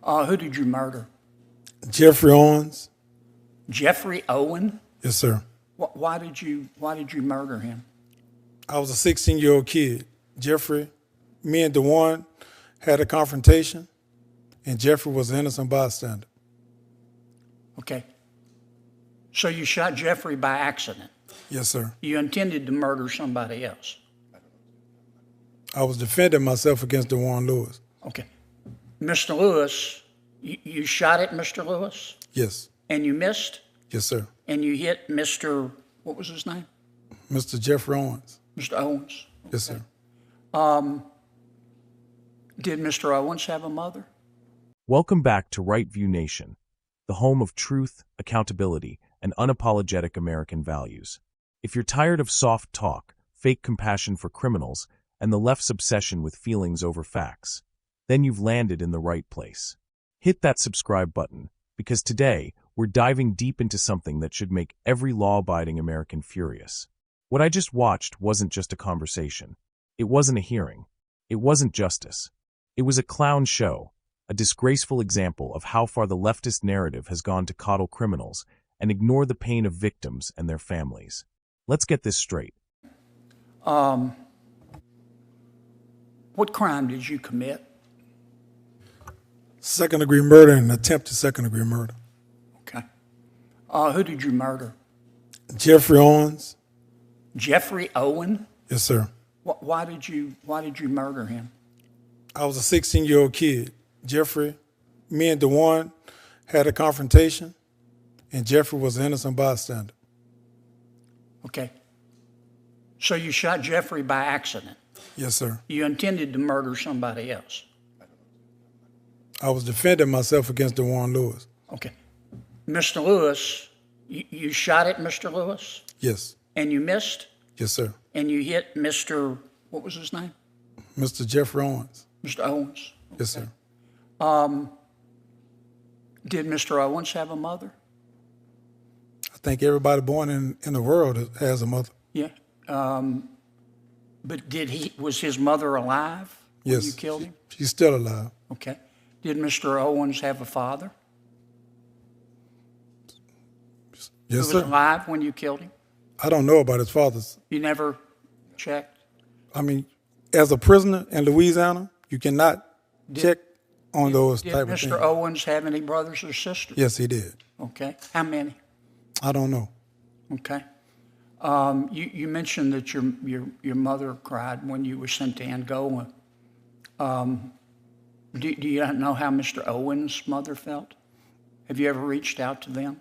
Who did you murder? Jeffrey Owens. Jeffrey Owen? Yes, sir. Why did you murder him? I was a 16-year-old kid. Jeffrey, me and DeWan had a confrontation, and Jeffrey was an innocent bystander. Okay. So you shot Jeffrey by accident? Yes, sir. You intended to murder somebody else? I was defending myself against DeWan Lewis. Okay. Mr. Lewis, you shot at Mr. Lewis? Yes. And you missed? Yes, sir. And you hit Mr. What was his name? Mr. Jeffrey Owens. Mr. Owens? Yes, sir. Did Mr. Owens have a mother? Welcome back to Right View Nation, the home of truth, accountability, and unapologetic American values. If you're tired of soft talk, fake compassion for criminals, and the left's obsession with feelings over facts, then you've landed in the right place. Hit that subscribe button, because today we're diving deep into something that should make every law-abiding American furious. What I just watched wasn't just a conversation. It wasn't a hearing. It wasn't justice. It was a clown show, a disgraceful example of how far the leftist narrative has gone to coddle criminals and ignore the pain of victims and their families. Let's get this straight. What crime did you commit? Second-degree murder and attempted second-degree murder. Okay. Who did you murder? Jeffrey Owens. Jeffrey Owen? Yes, sir. Why did you murder him? I was a 16-year-old kid. Jeffrey, me and DeWan had a confrontation, and Jeffrey was an innocent bystander. Okay. So you shot Jeffrey by accident? Yes, sir. You intended to murder somebody else? I was defending myself against DeWan Lewis. Okay. Mr. Lewis, you shot at Mr. Lewis? Yes. And you missed? Yes, sir. And you hit Mr. What was his name? Mr. Jeffrey Owens. Mr. Owens? Yes, sir. Did Mr. Owens have a mother? I think everybody born in the world has a mother. Yeah. But was his mother alive when Yes. you killed him? She's still alive. Okay. Did Mr. Owens have a father? Yes, Who was sir. alive when you killed him? I don't know about his father's. You never checked? I mean, as a prisoner in Louisiana, you cannot check on those Did type of Mr. things. Owens have any brothers or sisters? Yes, he did. Okay. How many? I don't know. Okay. You mentioned that your mother cried when you were sent to Angola. Do you know how Mr. Owens' mother felt? Have you ever reached out to them?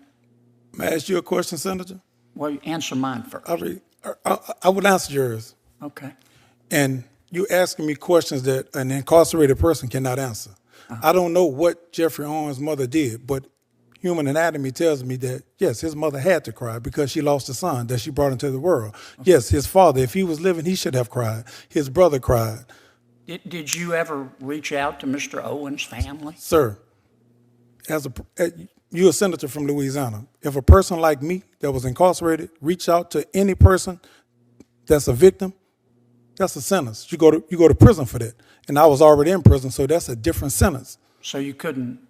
May I ask you a question, Senator? Well, answer mine first. I would answer yours. Okay. And you asking me questions that an incarcerated person cannot answer. I don't know what Jeffrey Owens' mother did, but human anatomy tells me that, yes, his mother had to cry because she lost a son that she brought into the world. Okay. Yes, his father, if he was living, he should have cried. His brother cried. Did you ever reach out to Mr. Owens' family? Sir, you're a senator from Louisiana. If a person like me that was incarcerated reach out to any person that's a victim, that's a sentence. You go to prison for that. And I was already in prison, so that's a different sentence. So you couldn't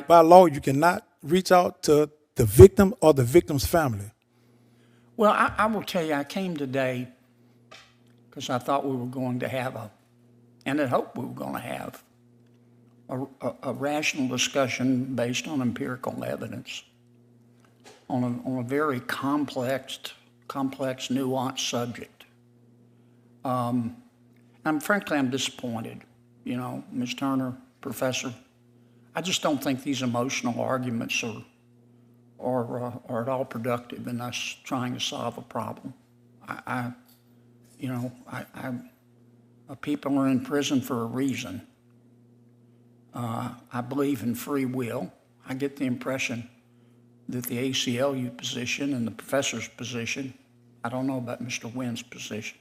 by law, you cannot reach out to the victim or the victim's family. Well, I will tell you, I came today because I thought we were going to have and I hope we were going to have a rational discussion based on empirical evidence on a very complex, nuanced subject. Frankly, I'm disappointed. You know, Ms. Turner, Professor, I just don't think these emotional arguments are at all productive in us trying to solve a problem. People are in prison for a reason. I believe in free will. I get the impression that the ACLU position and the professor's position, I don't know about Mr. Wynn's position,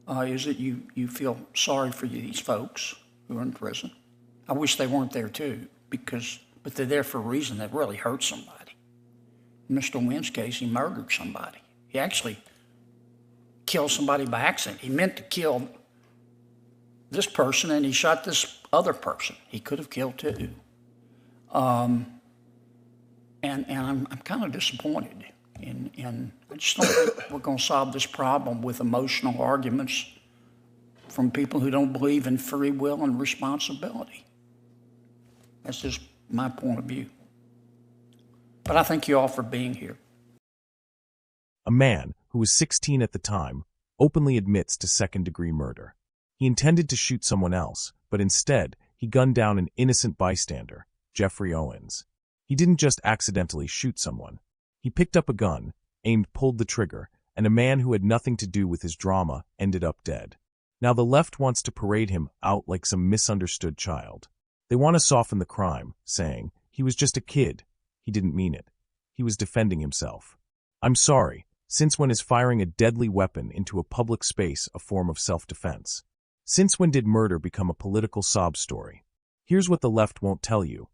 is that you feel sorry for these folks who are in prison. I wish they weren't there too, but they're there for a reason that really hurt somebody. In Mr. Wynn's case, he murdered somebody. He actually killed somebody by accident. He meant to kill this person and he shot this other person. He could have killed two. And I'm kind of disappointed. And I just don't think we're going to solve this problem with emotional arguments from people who don't believe in free will and responsibility. That's just my point of view. But I thank you all for being here. A man, who was 16 at the time, openly admits to second-degree murder. He intended to shoot someone else, but instead, he gunned down an innocent bystander, Jeffrey Owens. He didn't just accidentally shoot someone. He picked up a gun, pulled the trigger, and a man who had nothing to do with his drama ended up dead. Now the left wants to parade him out like some misunderstood child. They want to soften the crime, saying, he was just a kid. He didn't mean it. He was defending himself. I'm sorry, since when is firing a deadly weapon into a public space a form of self-defense? Since when did murder become a political sob story? Here's what the left won't tell you.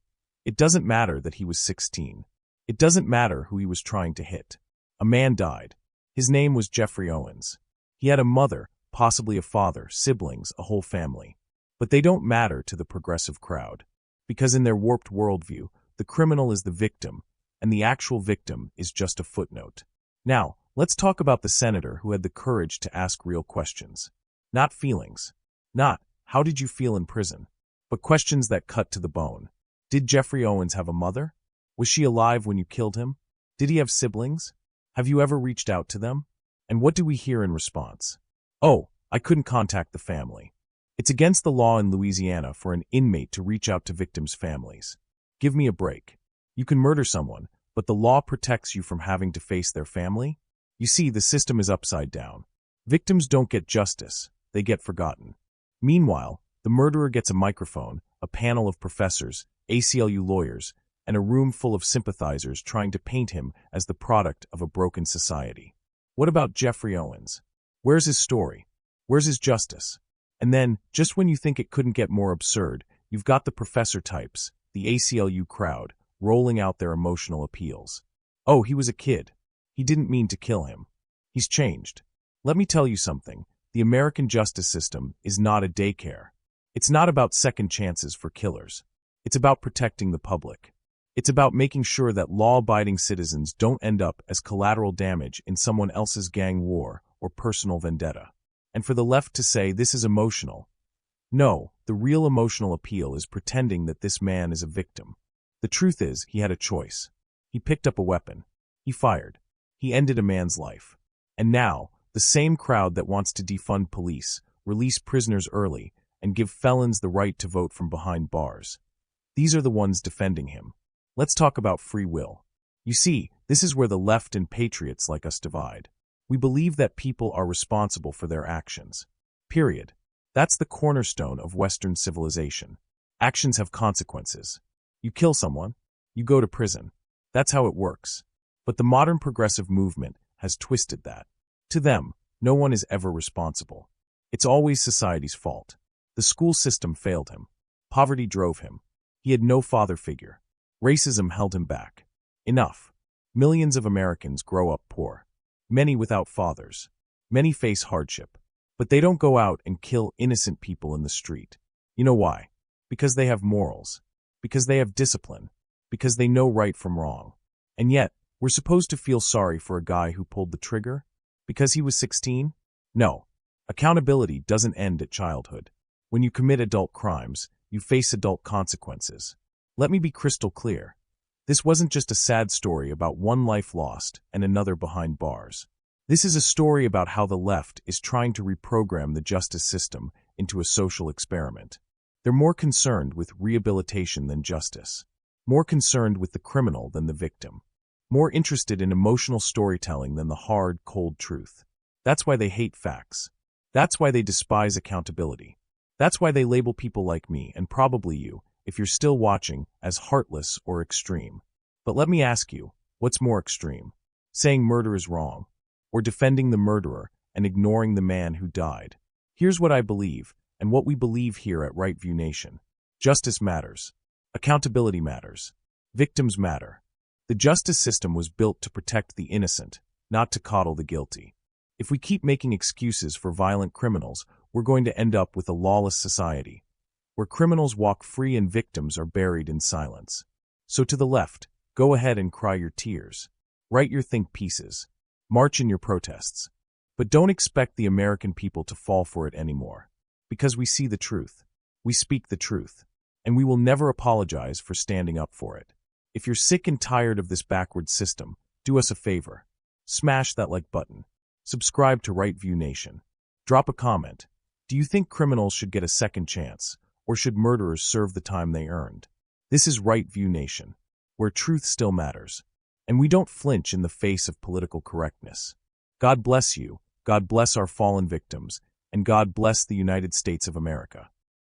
It doesn't matter that he was 16. It doesn't matter who he was trying to hit. A man died. His name was Jeffrey Owens. He had a mother, possibly a father, siblings, a whole family. But they don't matter to the progressive crowd. Because in their warped worldview, the criminal is the victim, and the actual victim is just a footnote. Now, let's talk about the senator who had the courage to ask real questions. Not feelings. Not, how did you feel in prison? But questions that cut to the bone. Did Jeffrey Owens have a mother? Was she alive when you killed him? Did he have siblings? Have you ever reached out to them? And what do we hear in response? Oh, I couldn't contact the family. It's against the law in Louisiana for an inmate to reach out to victims' families. Give me a break. You can murder someone, but the law protects you from having to face their family? You see, the system is upside down. Victims don't get justice, they get forgotten. Meanwhile, the murderer gets a microphone, a panel of professors, ACLU lawyers, and a room full of sympathizers trying to paint him as the product of a broken society. What about Jeffrey Owens? Where's his story? Where's his justice? And then, just when you think it couldn't get more absurd, you've got the professor types, the ACLU crowd, rolling out their emotional appeals. Oh, he was a kid. He didn't mean to kill him. He's changed. Let me tell you something. The American justice system is not a daycare. It's not about second chances for killers. It's about protecting the public. It's about making sure that law-abiding citizens don't end up as collateral damage in someone else's gang war or personal vendetta. And for the left to say this is emotional. No, the real emotional appeal is pretending that this man is a victim. The truth is, he had a choice. He picked up a weapon. He fired. He ended a man's life. And now, the same crowd that wants to defund police, release prisoners early, and give felons the right to vote from behind bars. These are the ones defending him. Let's talk about free will. You see, this is where the left and patriots like us divide. We believe that people are responsible for their actions. Period. That's the cornerstone of Western civilization. Actions have consequences. You kill someone, you go to prison. That's how it works. But the modern progressive movement has twisted that. To them, no one is ever responsible. It's always society's fault. The school system failed him. Poverty drove him. He had no father figure. Racism held him back. Enough. Millions of Americans grow up poor. Many without fathers. Many face hardship. But they don't go out and kill innocent people in the street. You know why? Because they have morals. Because they have discipline. Because they know right from wrong. And yet, we're supposed to feel sorry for a guy who pulled the trigger? Because he was 16? No. Accountability doesn't end at childhood. When you commit adult crimes, you face adult consequences. Let me be crystal clear. This wasn't just a sad story about one life lost and another behind bars. This is a story about how the left is trying to reprogram the justice system into a social experiment. They're more concerned with rehabilitation than justice. More concerned with the criminal than the victim. More interested in emotional storytelling than the hard, cold truth. That's why they hate facts. That's why they despise accountability. That's why they label people like me, and probably you, if you're still watching, as heartless or extreme. But let me ask you, what's more extreme? Saying murder is wrong, or defending the murderer and ignoring the man who died? Here's what I believe, and what we believe here at Right View Nation. Justice matters. Accountability matters. Victims matter. The justice system was built to protect the innocent, not to coddle the guilty. If we keep making excuses for violent criminals, we're going to end up with a lawless society, where criminals walk free and victims are buried in silence. So to the left, go ahead and cry your tears. Write your think pieces. March in your protests. But don't expect the American people to fall for it anymore. Because we see the truth. We speak the truth. And we will never apologize for standing up for it. If you're sick and tired of this backward system, do us a favor. Smash that like button. Subscribe to Right View Nation. Drop a comment. Do you think criminals should get a second chance, or should murderers serve the time they earned? This is Right View Nation, where truth still matters, and we don't flinch in the face of political correctness. God bless you, God bless our fallen victims, and God bless the United States of America.